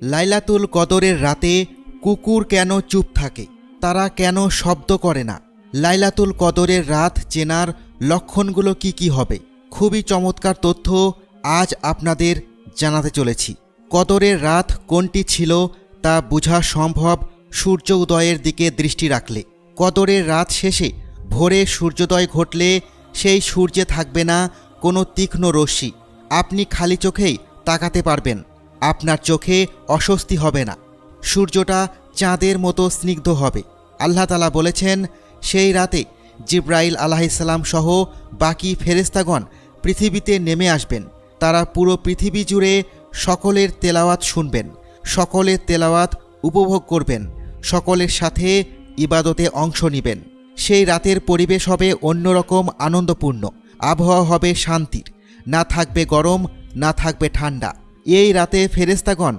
লাইলাতুল কদরের রাতে কুকুর কেন চুপ থাকে, তারা কেন শব্দ করে না? লাইলাতুল কদরের রাত চেনার লক্ষণগুলো কি কি হবে? খুবই চমৎকার তথ্য আজ আপনাদের জানাতে চলেছি। কদরের রাত কোনটি ছিল তা বোঝা সম্ভব সূর্য উদয়ের দিকে দৃষ্টি রাখলে। কদরের রাত শেষে ভোরে সূর্যোদয় ঘটলে সেই সূর্যে থাকবে না কোনো তীক্ষ্ণ রশ্মি। আপনি খালি চোখেই তাকাতে পারবেন, আপনার চোখে অস্বস্তি হবে না। সূর্যটা চাঁদের মতো স্নিগ্ধ হবে। আল্লাহ তাআলা বলেছেন, সেই রাতে জিবরাইল আলাইহিসসালাম সহ বাকি ফেরেশতাগণ পৃথিবীতে নেমে আসবেন। তারা পুরো পৃথিবী জুড়ে সকলের তেলাওয়াত শুনবেন, সকলের তেলাওয়াত উপভোগ করবেন, সকলের সাথে ইবাদতে অংশ নেবেন। সেই রাতের পরিবেশ হবে অন্যরকম আনন্দপূর্ণ। আবহাওয়া হবে শান্তির, না থাকবে গরম, না থাকবে ঠান্ডা। এই রাতে ফেরেশতাগণ